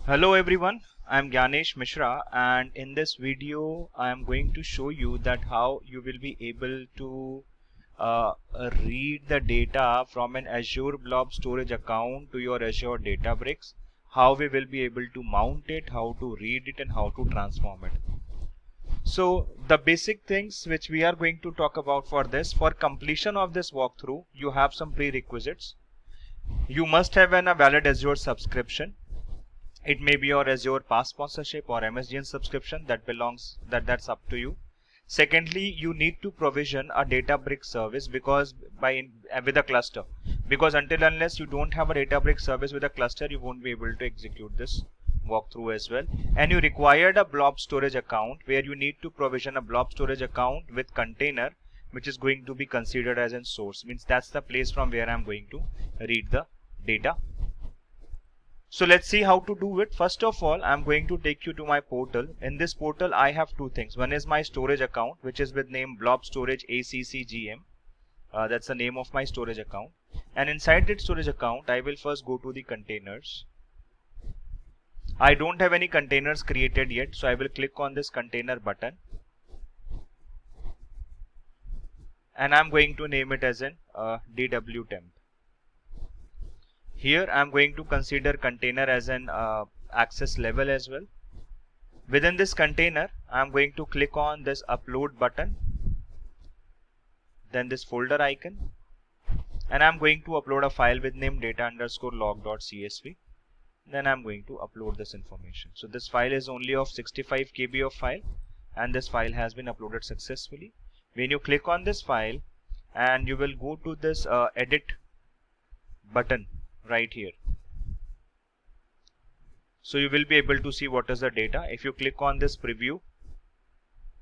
Hello everyone, I am Gyanesh Mishra, and in this video I am going to show you that how you will be able to read the data from an Azure Blob Storage account to your Azure Databricks, how we will be able to mount it, how to read it and how to transform it. So the basic things which we are going to talk about for this, for completion of this walkthrough, you have some prerequisites. You must have a valid Azure subscription. It may be your Azure Pass sponsorship or MSDN subscription, that's up to you. Secondly, you need to provision a Databricks service because with a cluster, because until unless you don't have a Databricks service with a cluster, you won't be able to execute this walkthrough as well. And you required a blob storage account where you need to provision a blob storage account with container, which is going to be considered as a source. Means that's the place from where I'm going to read the data. So let's see how to do it. First of all, I'm going to take you to my portal. In this portal, I have two things. One is my storage account, which is with name Blob Storage ACCGM. That's the name of my storage account. And inside that storage account, I will first go to the containers. I don't have any containers created yet, so I will click on this container button. And I'm going to name it as an DWTemp. Here I'm going to consider container as an access level as well. Within this container, I'm going to click on this upload button, then this folder icon, and I'm going to upload a file with name data_log.csv. Then I'm going to upload this information. So this file is only of 65 KB of file, and this file has been uploaded successfully. When you click on this file, and you will go to this edit button right here. So you will be able to see what is the data. If you click on this preview,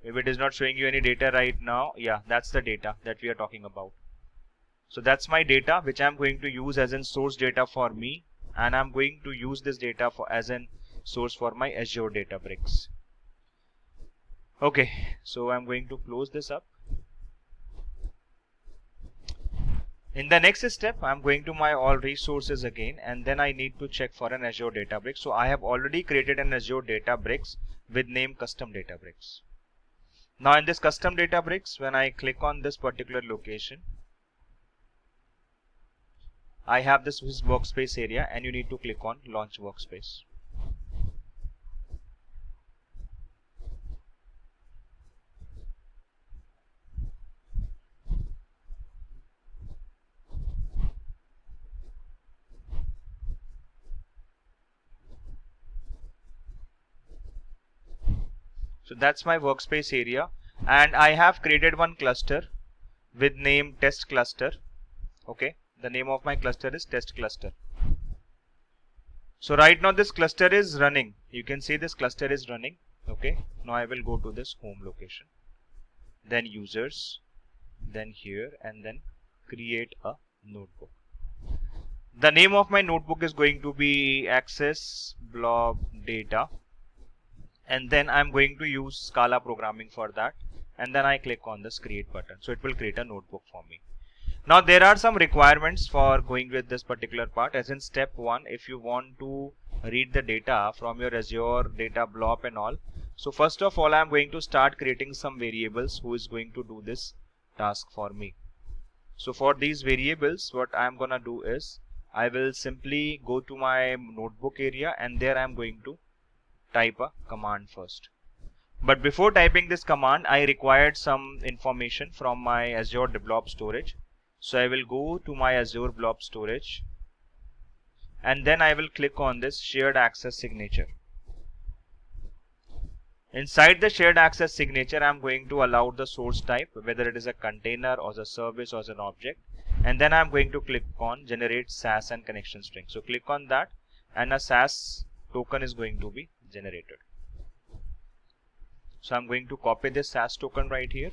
if it is not showing you any data right now, yeah, that's the data that we are talking about. So that's my data which I'm going to use as in source data for me, and I'm going to use this data as an source for my Azure Databricks. Okay, so I'm going to close this up. In the next step, I'm going to my all resources again, and then I need to check for an Azure Databricks. So I have already created an Azure Databricks with name custom Databricks. Now in this custom Databricks, when I click on this particular location, I have this workspace area, and you need to click on launch workspace. So that's my workspace area, and I have created one cluster with name test cluster. Okay, the name of my cluster is test cluster. So right now this cluster is running. You can see this cluster is running. Okay, now I will go to this home location, then users, then here, and then create a notebook. The name of my notebook is going to be access blob data, and then I'm going to use Scala programming for that, and then I click on this create button. So it will create a notebook for me. Now there are some requirements for going with this particular part. As in step 1, if you want to read the data from your Azure data blob and all, so first of all I'm going to start creating some variables who is going to do this task for me. So for these variables, what I'm gonna do is I will simply go to my notebook area, and there I'm going to type a command first. But before typing this command, I required some information from my Azure Blob Storage. So I will go to my Azure Blob Storage, and then I will click on this shared access signature. Inside the shared access signature, I'm going to allow the source type, whether it is a container or a service or an object, and then I'm going to click on generate SAS and connection string. So click on that, and a SAS token is going to be generated. So I'm going to copy this SAS token right here.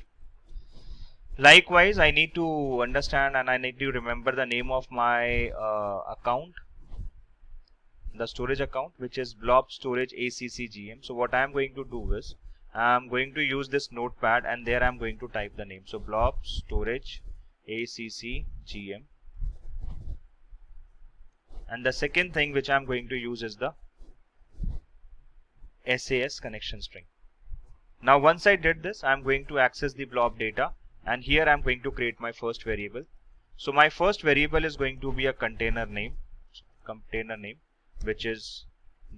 Likewise, I need to understand and I need to remember the name of my account, the storage account, which is Blob Storage ACCGM. So what I'm going to do is I'm going to use this notepad, and there I'm going to type the name. So Blob Storage ACCGM. And the second thing which I'm going to use is the SAS connection string. Now once I did this, I'm going to access the blob data, and here I'm going to create my first variable. So my first variable is going to be a container name, which is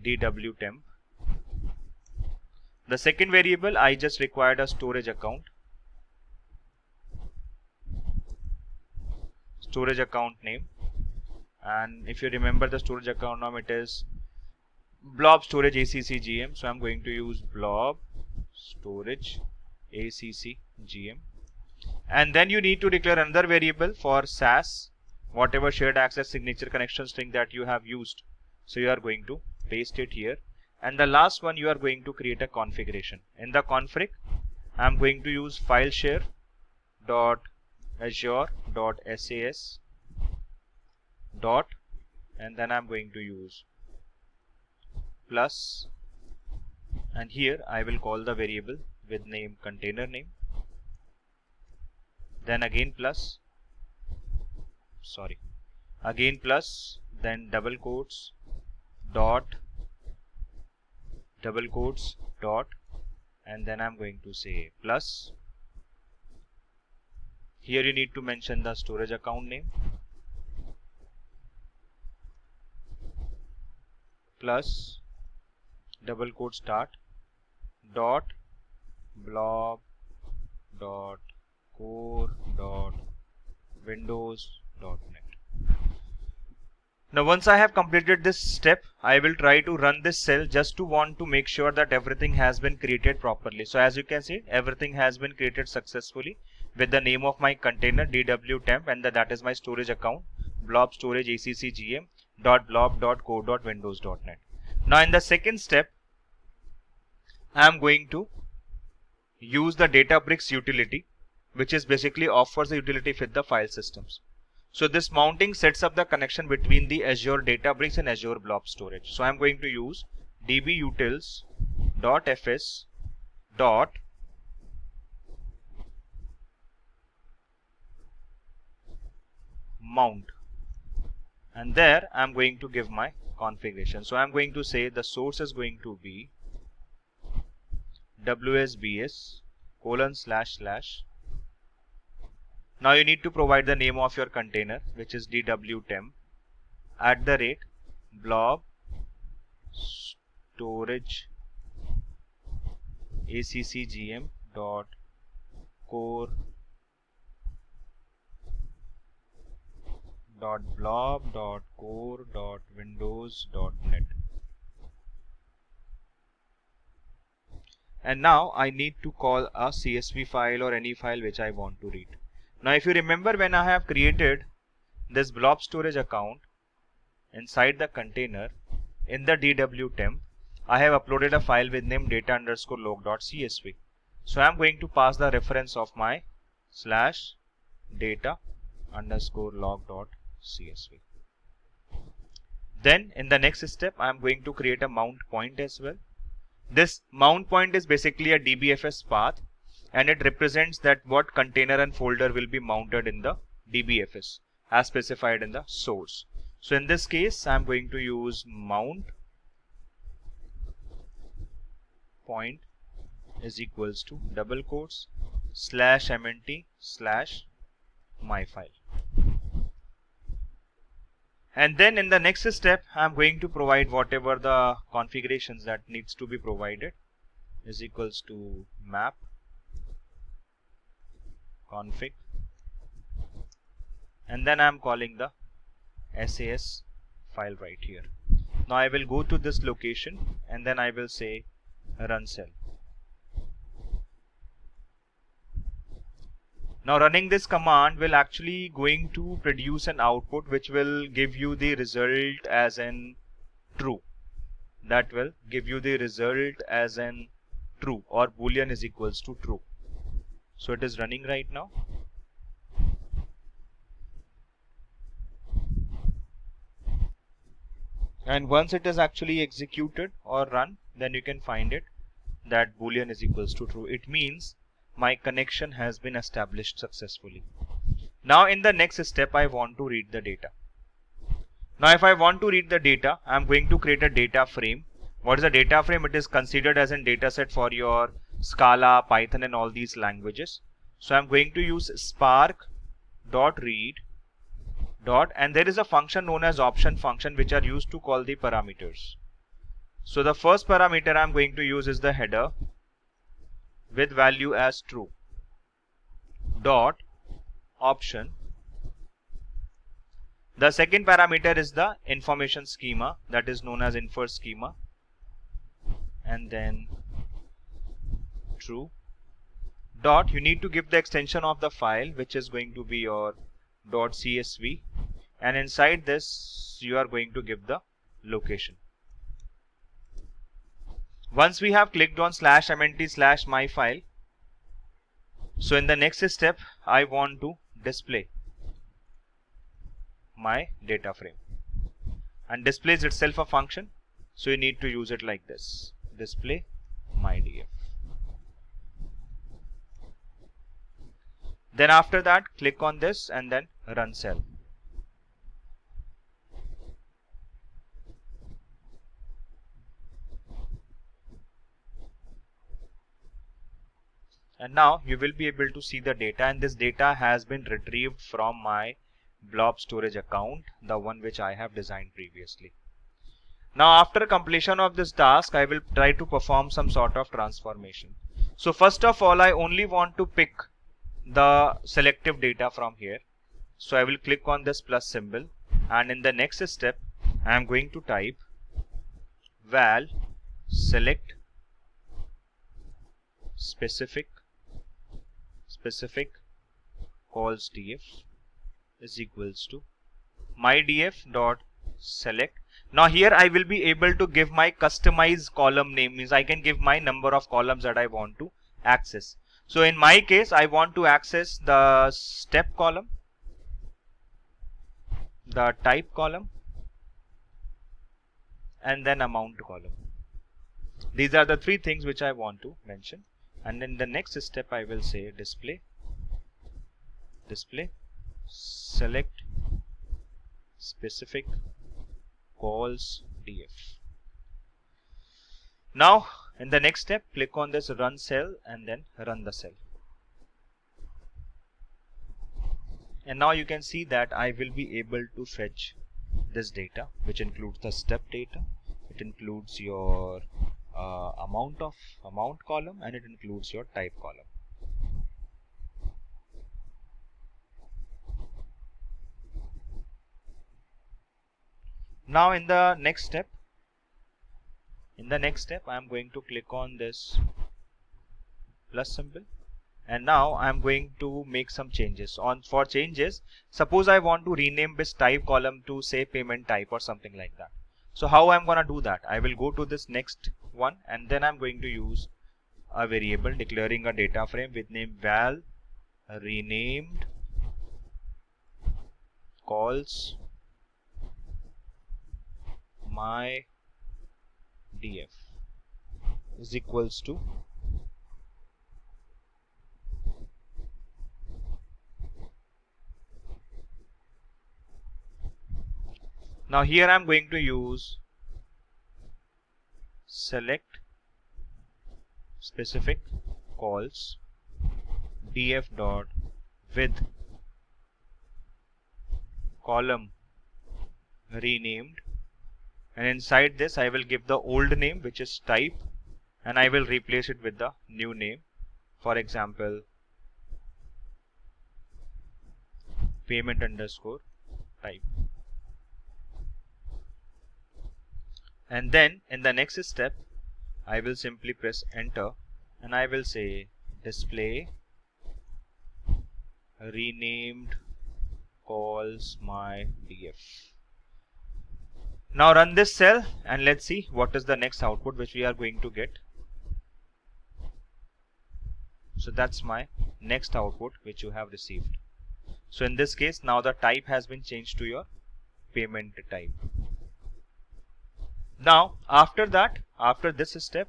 dwtemp. The second variable, I just required a storage account name, and if you remember the storage account name, it is blob storage ACCGM. So I'm going to use blob storage ACCGM, and then you need to declare another variable for SAS, whatever shared access signature connection string that you have used. So you are going to paste it here, and the last one, you are going to create a configuration. In the config, I'm going to use file share dot azure dot sas dot, and then I'm going to use plus, and here I will call the variable with name container name, then again plus, then double quotes dot, and then I'm going to say plus. Here you need to mention the storage account name, plus double quote start dot blob dot core dot windows dot net. Now once I have completed this step, I will try to run this cell just to want to make sure that everything has been created properly. So as you can see, everything has been created successfully with the name of my container dwtemp, and that is my storage account blob storage ACCGM dot blob dot core dot windows dot net. Now in the second step, I am going to use the Databricks utility, which is basically offers the utility with the file systems. So this mounting sets up the connection between the Azure Databricks and Azure Blob Storage. So I'm going to use dbutils.fs dot mount, and there I'm going to give my configuration. So I'm going to say the source is going to be wsbs : now you need to provide the name of your container, which is dwtemp @ blob storage ACCGM dot core dot blob dot core dot windows dot net. And now I need to call a CSV file or any file which I want to read. Now if you remember, when I have created this blob storage account inside the container in the dwtemp, I have uploaded a file with name data_log.csv. So I am going to pass the reference of my /data_log.csv. Then in the next step, I am going to create a mount point as well. This mount point is basically a DBFS path, and it represents that what container and folder will be mounted in the DBFS as specified in the source. So in this case, I am going to use mount point is equals to double quotes /mnt/myfile. And then in the next step, I am going to provide whatever the configurations that needs to be provided is equals to map config, and then I am calling the SAS file right here. Now I will go to this location, and then I will say run cell. Now running this command will actually going to produce an output which will give you the result as in true. That will give you the result as in true, or boolean is equals to true. So it is running right now. And once it is actually executed or run, then you can find it that boolean is equals to true. It means my connection has been established successfully. Now in the next step, I want to read the data. Now if I want to read the data, I am going to create a data frame What is a data frame? It is considered as a data set for your Scala, Python and all these languages. So I'm going to use spark dot read dot, and there is a function known as option function which are used to call the parameters. So the first parameter I'm going to use is the header with value as true dot option. The second parameter is the information schema, that is known as infer schema, and then true dot, you need to give the extension of the file which is going to be your .csv, and inside this you are going to give the location. Once we have clicked on /mnt/myfile, so in the next step I want to display my data frame, and display is itself a function, so you need to use it like this, display mydf. Then after that click on this and then run cell. And now you will be able to see the data, and this data has been retrieved from my blob storage account, the one which I have designed previously. Now after completion of this task, I will try to perform some sort of transformation. So first of all, I only want to pick the selective data from here. So I will click on this plus symbol, and in the next step I am going to type val select specific calls df is equals to mydf dot select. Now here I will be able to give my customized column name, means I can give my number of columns that I want to access. So in my case I want to access the step column, the type column, and then amount column. These are the three things which I want to mention, and in the next step I will say display select specific calls df. Now in the next step click on this run cell and then run the cell, and now you can see that I will be able to fetch this data, which includes the step data, it includes your amount column, and it includes your type column. Now in the next step I am going to click on this plus symbol, and now I am going to make some changes. For changes, suppose I want to rename this type column to say payment type or something like that. So how I'm gonna do that? I will go to this next one, and then I'm going to use a variable declaring a data frame with name val renamed calls my df is equals to now here I'm going to use select specific calls df dot with column renamed, and inside this I will give the old name which is type, and I will replace it with the new name, for example payment underscore type. And then in the next step I will simply press enter, and I will say display renamed calls my df. Now run this cell and let's see what is the next output which we are going to get. So that's my next output which you have received. So in this case now the type has been changed to your payment type. Now after this step,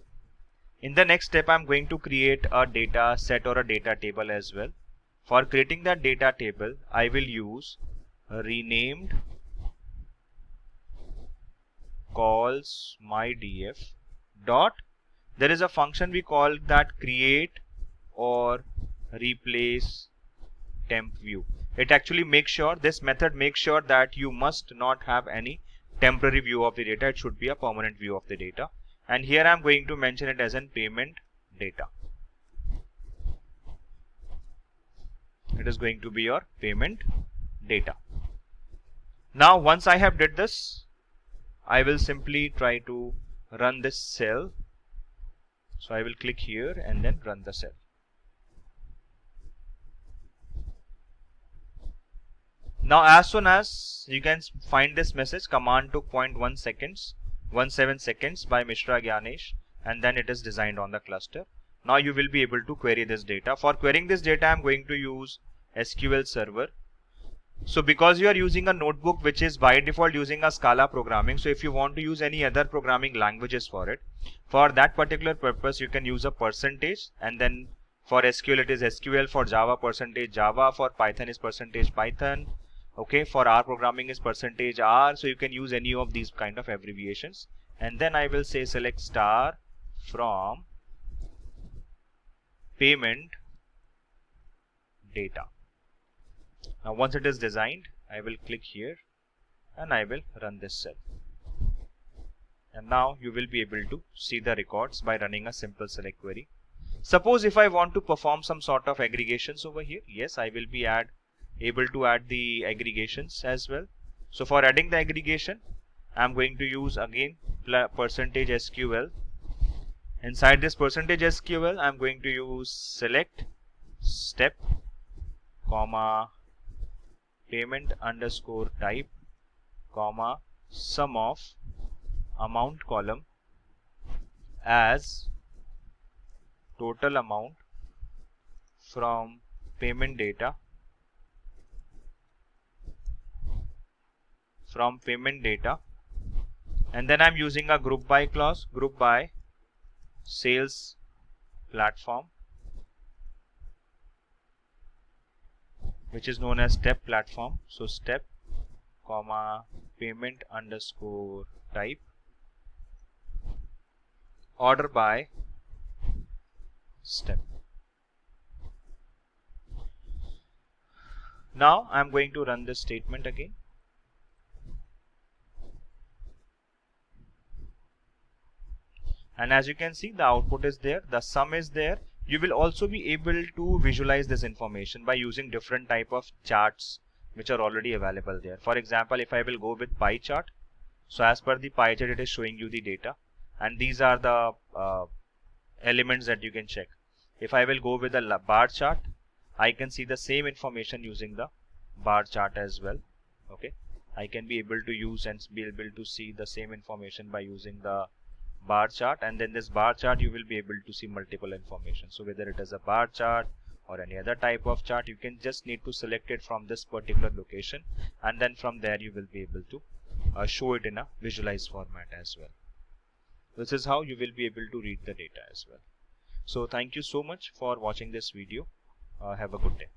in the next step I'm going to create a data set or a data table as well. For creating that data table I will use renamed calls my df dot, there is a function we call that create or replace temp view. It actually makes sure, this method makes sure that you must not have any temporary view of the data. It should be a permanent view of the data. And here I'm going to mention it as an payment data. It is going to be your payment data. Now once I have did this, I will simply try to run this cell. So I will click here and then run the cell. Now as soon as you can find this message, command took 0.1 seconds, 17 seconds by Mishra Gyanesh, and then it is designed on the cluster. Now you will be able to query this data. For querying this data, I am going to use SQL Server. So because you are using a notebook which is by default using a Scala programming, so if you want to use any other programming languages for it, for that particular purpose you can use a percentage, and then for SQL it is SQL, for Java percentage Java, for Python is percentage Python, okay, for R programming is percentage R. So you can use any of these kind of abbreviations, and then I will say select star from payment data. Now once it is designed, I will click here and I will run this cell. And now you will be able to see the records by running a simple select query. Suppose if I want to perform some sort of aggregations over here, yes, I will be able to add the aggregations as well. So for adding the aggregation, I am going to use again percentage SQL. Inside this percentage SQL, I am going to use select step, comma, payment underscore type, comma, sum of amount column as total amount from payment data, and then I'm using a group by clause, group by sales platform, which is known as step platform. So step, comma, payment underscore type, order by step. Now I'm going to run this statement again. And as you can see, the output is there, the sum is there. You will also be able to visualize this information by using different type of charts which are already available there. For example, if I will go with pie chart, so as per the pie chart it is showing you the data, and these are the elements that you can check. If I will go with the bar chart, I can see the same information using the bar chart as well. Okay, I can be able to use and be able to see the same information by using the bar chart, and then this bar chart you will be able to see multiple information. So whether it is a bar chart or any other type of chart, you can just need to select it from this particular location, and then from there you will be able to show it in a visualized format as well. This is how you will be able to read the data as well. So thank you so much for watching this video. Have a good day.